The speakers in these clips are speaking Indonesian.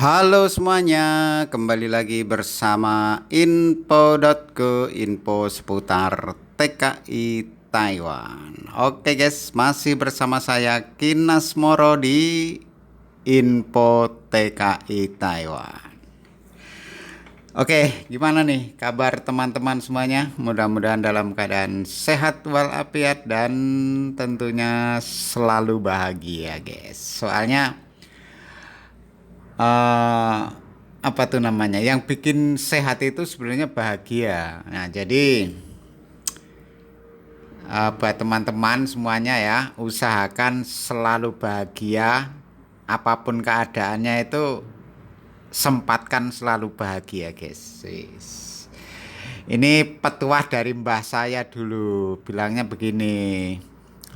Halo semuanya, kembali lagi bersama info.co, info seputar TKI Taiwan. Oke guys, masih bersama saya Kinas Moro di info TKI Taiwan. Oke, gimana nih kabar teman-teman semuanya? Mudah-mudahan dalam keadaan sehat walafiat dan tentunya selalu bahagia guys. Soalnya eh apa tuh namanya? Yang bikin sehat itu sebenarnya bahagia. Nah, jadi buat teman-teman semuanya ya, usahakan selalu bahagia. Apapun keadaannya itu sempatkan selalu bahagia, guys. Ini petuah dari mbah saya dulu, bilangnya begini.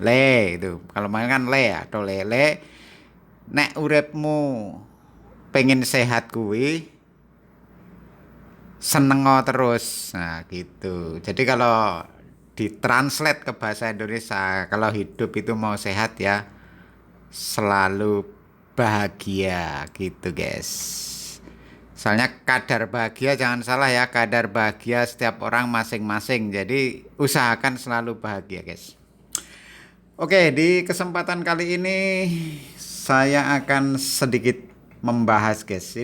Le itu, kalau main kan le atau lele, nek uripmu pengen sehat kuwi senengo terus. Nah, gitu. Jadi kalau ditranslate ke bahasa Indonesia, kalau hidup itu mau sehat ya selalu bahagia gitu, guys. Soalnya kadar bahagia jangan salah ya, kadar bahagia setiap orang masing-masing. Jadi usahakan selalu bahagia, guys. Oke, di kesempatan kali ini saya akan sedikit membahas, guys.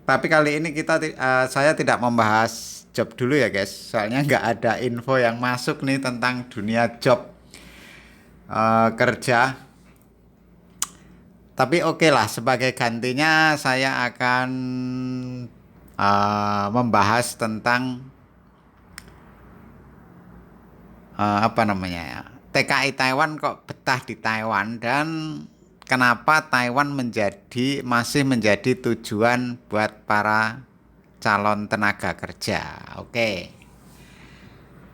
Tapi kali ini saya tidak membahas job dulu ya guys. Soalnya nggak ada info yang masuk nih tentang dunia job kerja. Tapi oke lah, sebagai gantinya saya akan membahas tentang apa namanya ya, TKI Taiwan kok betah di Taiwan dan kenapa Taiwan masih menjadi tujuan buat para calon tenaga kerja. Oke.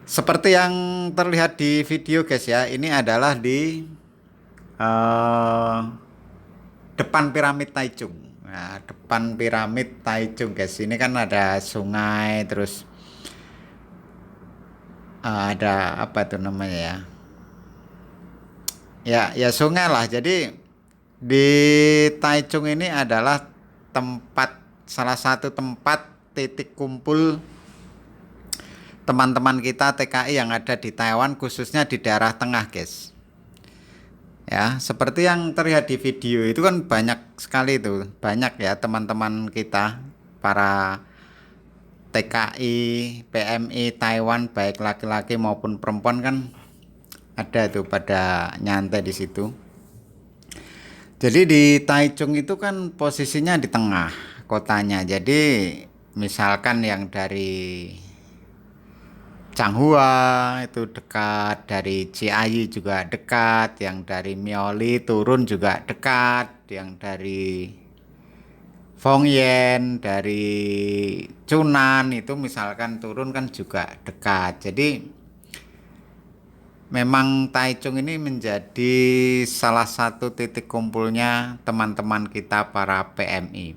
Seperti yang terlihat di video guys ya, ini adalah di eh, depan piramid Taichung. Nah, depan piramid Taichung guys, ini kan ada sungai, terus ada apa tuh namanya ya? Ya sungai lah. Jadi di Taichung ini adalah salah satu tempat titik kumpul teman-teman kita TKI yang ada di Taiwan, khususnya di daerah tengah guys. Ya, seperti yang terlihat di video itu kan banyak sekali itu, banyak ya teman-teman kita para TKI, PMI Taiwan baik laki-laki maupun perempuan kan ada tuh pada nyantai di situ. Jadi di Taichung itu kan posisinya di tengah kotanya. Jadi misalkan yang dari Changhua itu dekat, dari Ciayi juga dekat, yang dari Miaoli turun juga dekat, yang dari Fongyen, dari Cunan itu misalkan turun kan juga dekat. Jadi memang Taichung ini menjadi salah satu titik kumpulnya teman-teman kita para PMI.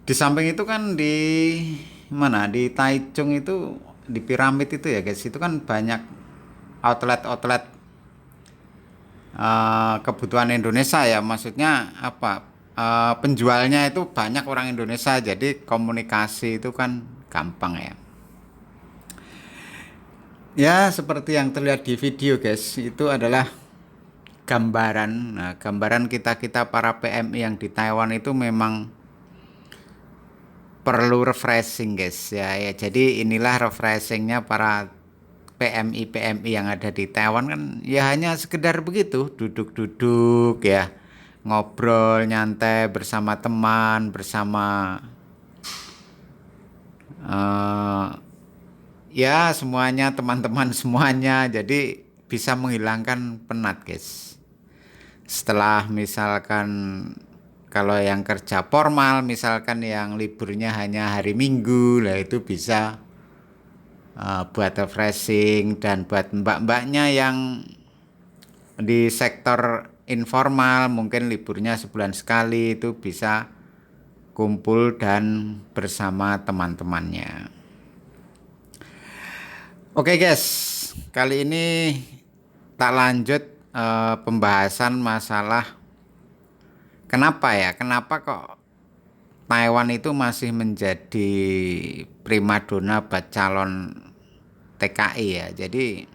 Di samping itu kan di mana? Di Taichung itu di piramid itu ya guys, itu kan banyak outlet-outlet kebutuhan Indonesia ya. Maksudnya apa? Penjualnya itu banyak orang Indonesia, jadi komunikasi itu kan gampang ya. Ya, seperti yang terlihat di video guys, itu adalah gambaran. Nah, gambaran kita-kita para PMI yang di Taiwan itu memang perlu refreshing guys ya. Ya, jadi inilah refreshingnya para PMI yang ada di Taiwan kan ya hanya sekedar begitu, duduk-duduk ya, ngobrol nyantai bersama teman, bersama eh, ya semuanya teman-teman semuanya. Jadi bisa menghilangkan penat guys. Setelah misalkan kalau yang kerja formal, misalkan yang liburnya hanya hari Minggu, lah itu bisa buat refreshing. Dan buat mbak-mbaknya yang di sektor informal mungkin liburnya sebulan sekali itu bisa kumpul dan bersama teman-temannya. Oke guys, kali ini tak lanjut pembahasan masalah kenapa ya? Kenapa kok Taiwan itu masih menjadi primadona buat calon TKI ya? Jadi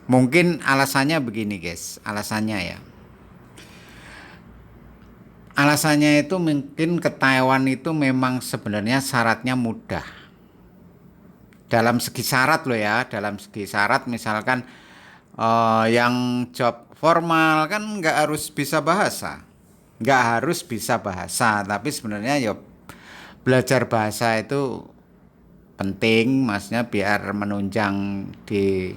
mungkin alasannya begini guys, alasannya ya. Alasannya itu mungkin ke Taiwan itu memang sebenarnya syaratnya mudah. Dalam segi syarat loh ya, dalam segi syarat misalkan yang job formal kan nggak harus bisa bahasa, nggak harus bisa bahasa, tapi sebenarnya ya belajar bahasa itu penting, maksudnya biar menunjang di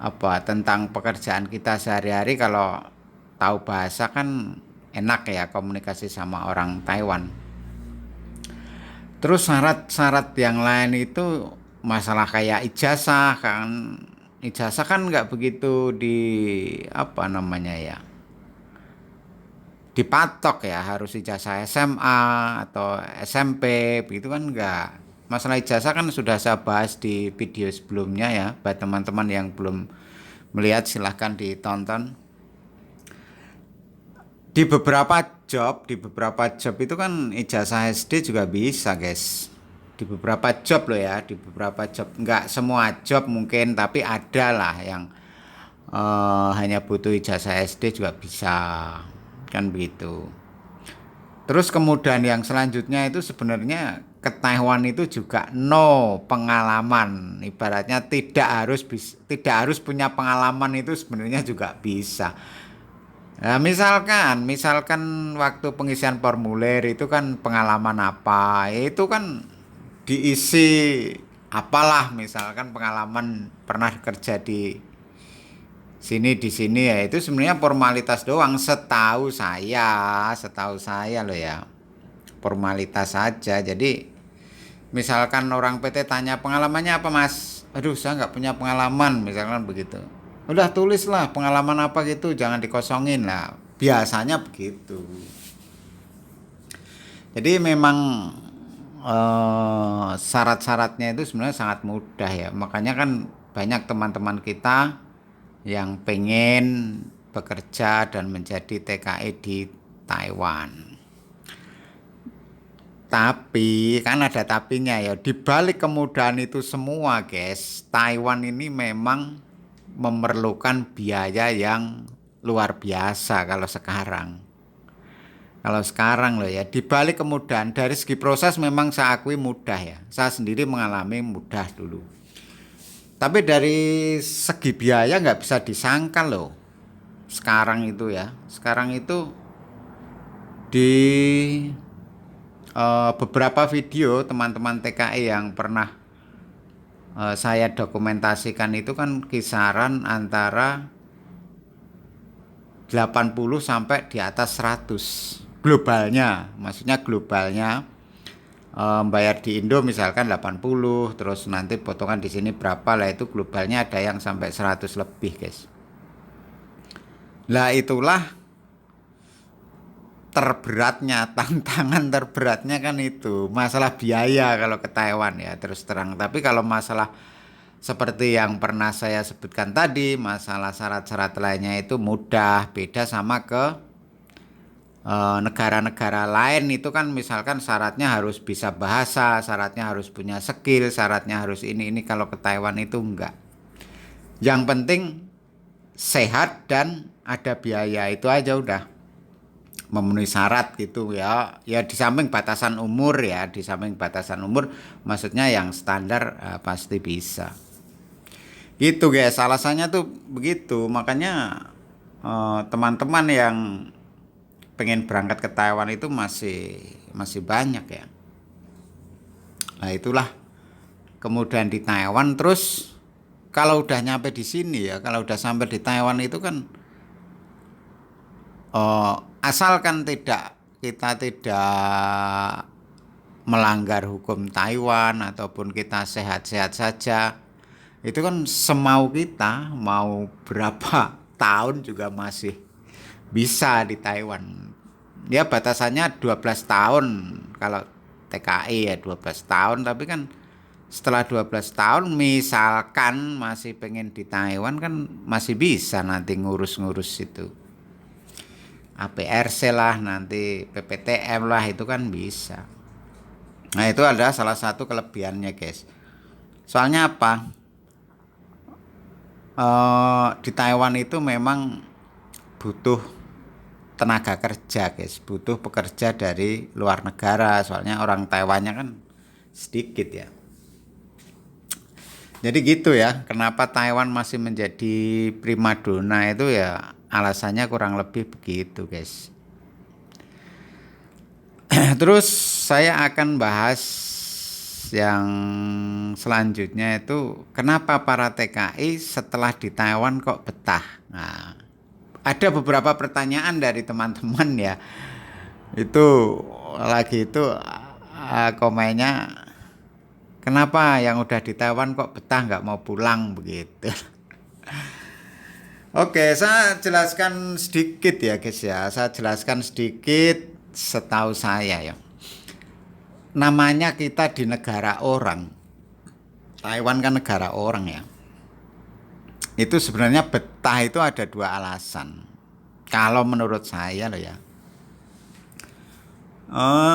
apa tentang pekerjaan kita sehari-hari. Kalau tahu bahasa kan enak ya komunikasi sama orang Taiwan. Terus syarat-syarat yang lain itu masalah kayak ijazah kan. Ijazah kan nggak begitu di apa namanya ya, dipatok ya harus ijazah SMA atau SMP begitu kan nggak. Masalah ijazah kan sudah saya bahas di video sebelumnya ya. Buat teman-teman yang belum melihat silahkan ditonton. Di beberapa job itu kan ijazah SD juga bisa guys. Di beberapa job loh ya, di beberapa job. Nggak semua job mungkin, tapi ada lah yang hanya butuh ijazah SD juga bisa. Kan begitu. Terus kemudian yang selanjutnya itu sebenarnya ke Taiwan itu juga no pengalaman. Ibaratnya tidak harus punya pengalaman itu sebenarnya juga bisa. Nah, misalkan waktu pengisian formulir itu kan pengalaman apa, itu kan diisi apalah, misalkan pengalaman pernah kerja di sini ya, itu sebenarnya formalitas doang setahu saya loh ya, formalitas saja. Jadi misalkan orang PT tanya pengalamannya apa mas, aduh saya nggak punya pengalaman misalkan begitu, udah tulislah pengalaman apa gitu, jangan dikosongin lah, biasanya begitu. Jadi memang syarat-syaratnya itu sebenarnya sangat mudah ya, makanya kan banyak teman-teman kita yang pengen bekerja dan menjadi TKI di Taiwan. Tapi kan ada tapinya ya. Di balik kemudahan itu semua, guys, Taiwan ini memang memerlukan biaya yang luar biasa kalau sekarang. Kalau sekarang loh ya, di balik kemudahan dari segi proses memang saya akui mudah ya. Saya sendiri mengalami mudah dulu. Tapi dari segi biaya nggak bisa disangkal loh. Sekarang itu ya, sekarang itu di beberapa video teman-teman TKI yang pernah saya dokumentasikan itu kan kisaran antara 80 sampai di atas 100 globalnya, maksudnya globalnya. Bayar di Indo misalkan 80, terus nanti potongan di sini berapa lah, itu globalnya ada yang sampai 100 lebih guys. Lah itulah terberatnya, tantangan terberatnya kan itu masalah biaya kalau ke Taiwan ya, terus terang. Tapi kalau masalah seperti yang pernah saya sebutkan tadi, masalah syarat-syarat lainnya itu mudah. Beda sama ke negara-negara lain itu kan misalkan syaratnya harus bisa bahasa, syaratnya harus punya skill, syaratnya harus ini. Kalau ke Taiwan itu enggak. Yang penting sehat dan ada biaya, itu aja udah memenuhi syarat gitu ya. Ya di samping batasan umur ya, di samping batasan umur maksudnya yang standar pasti bisa. Gitu guys, alasannya tuh begitu. Makanya teman-teman yang pengen berangkat ke Taiwan itu masih banyak ya. Nah itulah kemudian di Taiwan. Terus kalau udah nyampe di sini ya, kalau udah sampai di Taiwan itu kan asalkan kita tidak melanggar hukum Taiwan ataupun kita sehat-sehat saja, itu kan semau kita mau berapa tahun juga masih bisa di Taiwan. Ya batasannya 12 tahun kalau TKI ya, 12 tahun. Tapi kan setelah 12 tahun misalkan masih pengen di Taiwan kan masih bisa nanti ngurus-ngurus itu. APRC lah, nanti PPTM lah, itu kan bisa. Nah, itu adalah salah satu kelebihannya, guys. Soalnya apa? Di Taiwan itu memang butuh tenaga kerja, guys. Butuh pekerja dari luar negara. Soalnya orang Taiwannya kan sedikit ya. Jadi gitu ya, kenapa Taiwan masih menjadi primadona itu ya alasannya kurang lebih begitu, guys. Terus saya akan bahas yang selanjutnya itu kenapa para TKI setelah di Taiwan kok betah. Nah, ada beberapa pertanyaan dari teman-teman ya. Itu lagi itu komennya, kenapa yang udah di Taiwan kok betah nggak mau pulang begitu. Oke, saya jelaskan sedikit ya guys ya. Saya jelaskan sedikit setahu saya ya. Namanya kita di negara orang. Taiwan kan negara orang ya. Itu sebenarnya betah itu ada dua alasan. Kalau menurut saya loh ya.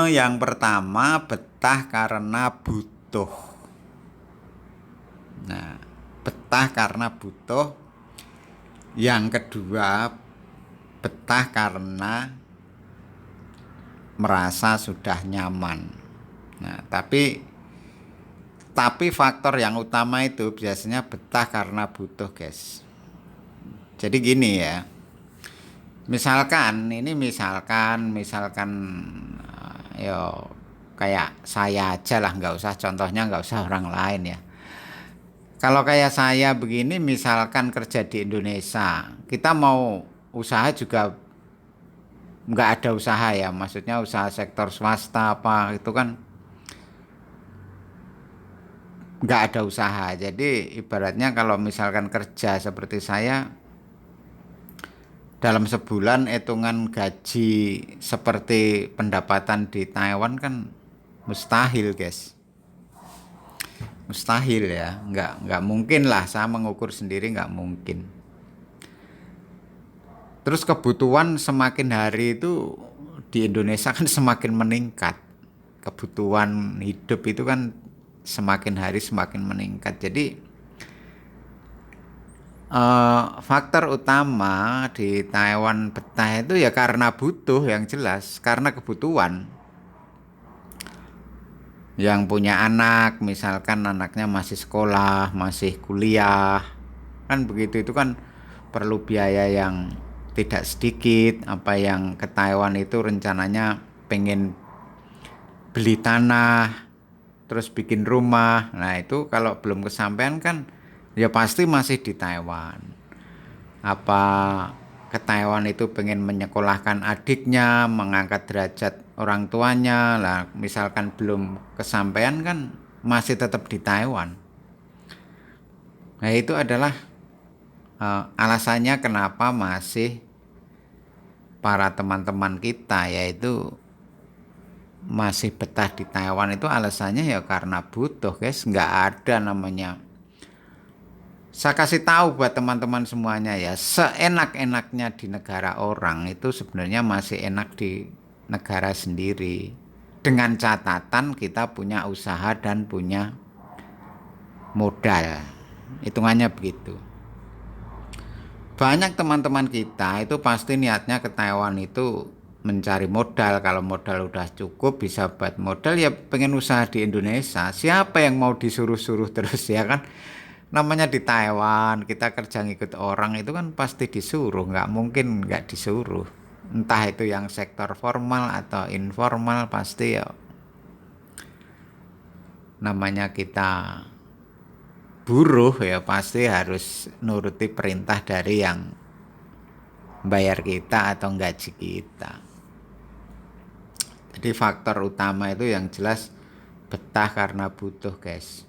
Yang pertama betah karena butuh. Nah, betah karena butuh. Yang kedua, betah karena merasa sudah nyaman. Nah, tapi faktor yang utama itu biasanya betah karena butuh, guys. Jadi gini ya. Misalkan yo kayak saya aja lah, nggak usah contohnya, nggak usah orang lain ya. Kalau kayak saya begini, misalkan kerja di Indonesia, kita mau usaha juga nggak ada usaha ya, maksudnya usaha sektor swasta apa itu kan nggak ada usaha. Jadi ibaratnya kalau misalkan kerja seperti saya, dalam sebulan hitungan gaji seperti pendapatan di Taiwan kan mustahil, guys. Mustahil ya, nggak mungkin lah, saya mengukur sendiri nggak mungkin. Terus kebutuhan semakin hari itu di Indonesia kan semakin meningkat. Kebutuhan hidup itu kan semakin hari semakin meningkat. Jadi faktor utama di Taiwan betah itu ya karena butuh, yang jelas karena kebutuhan. Yang punya anak, misalkan anaknya masih sekolah, masih kuliah, kan begitu, itu kan perlu biaya yang tidak sedikit. Apa yang ke Taiwan itu rencananya pengen beli tanah, terus bikin rumah. Nah itu kalau belum kesampaian kan ya pasti masih di Taiwan. Apa ke Taiwan itu pengen menyekolahkan adiknya, mengangkat derajat orang tuanya lah, misalkan belum kesampaian kan masih tetap di Taiwan. Nah itu adalah alasannya kenapa masih para teman-teman kita yaitu masih betah di Taiwan, itu alasannya ya karena butuh, guys. Nggak ada namanya, saya kasih tahu buat teman-teman semuanya ya, seenak-enaknya di negara orang itu sebenarnya masih enak di negara sendiri. Dengan catatan kita punya usaha dan punya modal. Hitungannya begitu. Banyak teman-teman kita itu pasti niatnya ke Taiwan itu mencari modal. Kalau modal udah cukup, bisa buat modal, ya pengen usaha di Indonesia. Siapa yang mau disuruh-suruh terus ya kan? Namanya di Taiwan, kita kerja ngikut orang itu kan pasti disuruh, nggak mungkin nggak disuruh. Entah itu yang sektor formal atau informal, pasti ya namanya kita buruh ya pasti harus nuruti perintah dari yang bayar kita atau gaji kita. Jadi faktor utama itu yang jelas betah karena butuh, guys.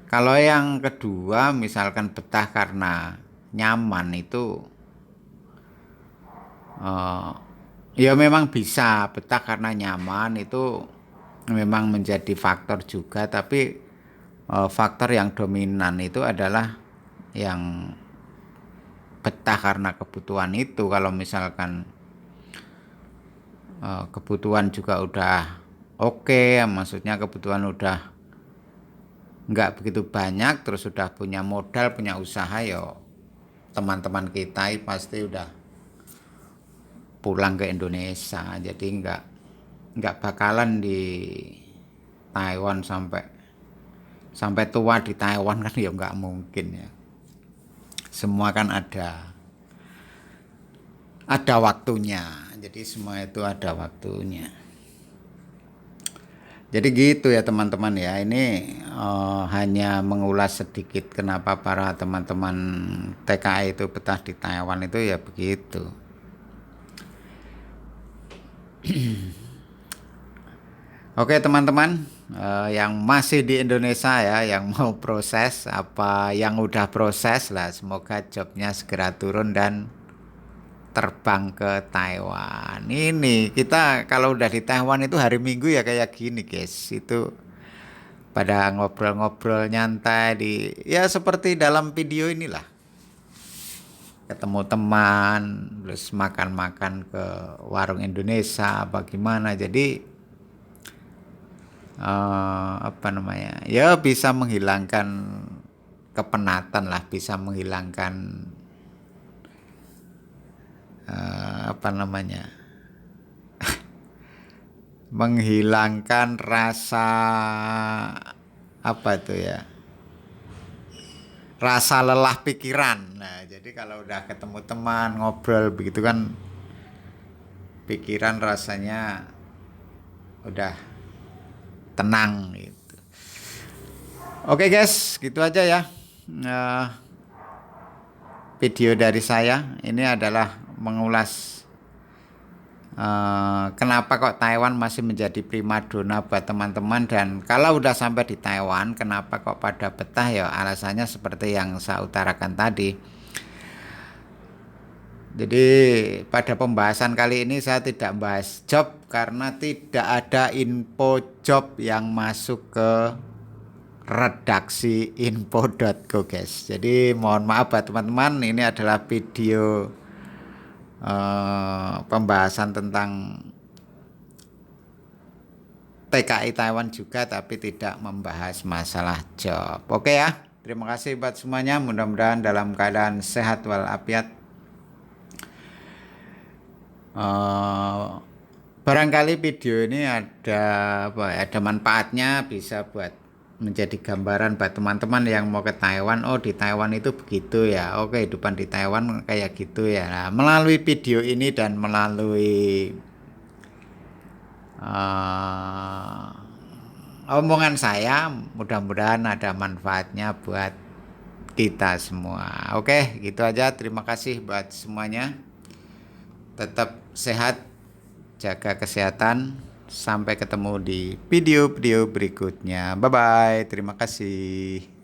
Kalau yang kedua, misalkan betah karena nyaman, itu ya memang bisa betah karena nyaman, itu memang menjadi faktor juga. Tapi faktor yang dominan itu adalah yang betah karena kebutuhan itu. Kalau misalkan kebutuhan juga udah oke, maksudnya kebutuhan udah nggak begitu banyak, terus udah punya modal, punya usaha, yo teman-teman kita pasti udah pulang ke Indonesia. Jadi nggak bakalan di Taiwan sampai sampai tua di Taiwan kan, ya nggak mungkin ya. Semua kan ada waktunya. Jadi semua itu ada waktunya. Jadi gitu ya teman-teman ya. Ini hanya mengulas sedikit kenapa para teman-teman TKI itu betah di Taiwan itu ya begitu. Oke teman-teman, yang masih di Indonesia ya, yang mau proses apa yang udah proses lah, semoga jobnya segera turun dan terbang ke Taiwan. Ini kita kalau udah di Taiwan itu hari Minggu ya kayak gini guys, itu pada ngobrol-ngobrol nyantai ya seperti dalam video inilah, ketemu teman terus makan-makan ke warung Indonesia apa gimana. Jadi apa namanya ya, bisa menghilangkan kepenatan lah, bisa menghilangkan apa namanya menghilangkan rasa apa itu ya, rasa lelah pikiran. Nah jadi kalau udah ketemu teman ngobrol begitu kan, pikiran rasanya udah tenang gitu. Oke guys, gitu aja ya. Video dari saya ini adalah mengulas kenapa kok Taiwan masih menjadi primadona buat teman-teman, dan kalau udah sampai di Taiwan kenapa kok pada betah ya, alasannya seperti yang saya utarakan tadi. Jadi pada pembahasan kali ini saya tidak bahas job karena tidak ada info job yang masuk ke redaksi info.co guys. Jadi mohon maaf buat teman-teman, ini adalah video pembahasan tentang TKI Taiwan juga, tapi tidak membahas masalah job. Oke ya, terima kasih buat semuanya, mudah-mudahan dalam keadaan sehat walafiat. Barangkali video ini ada manfaatnya, bisa buat menjadi gambaran buat teman-teman yang mau ke Taiwan. Oh di Taiwan itu begitu ya, oh kehidupan di Taiwan kayak gitu ya. Nah, melalui video ini dan melalui omongan saya, mudah-mudahan ada manfaatnya buat kita semua. Oke gitu aja, terima kasih buat semuanya. Tetap sehat, jaga kesehatan. Sampai ketemu di video-video berikutnya. Bye-bye. Terima kasih.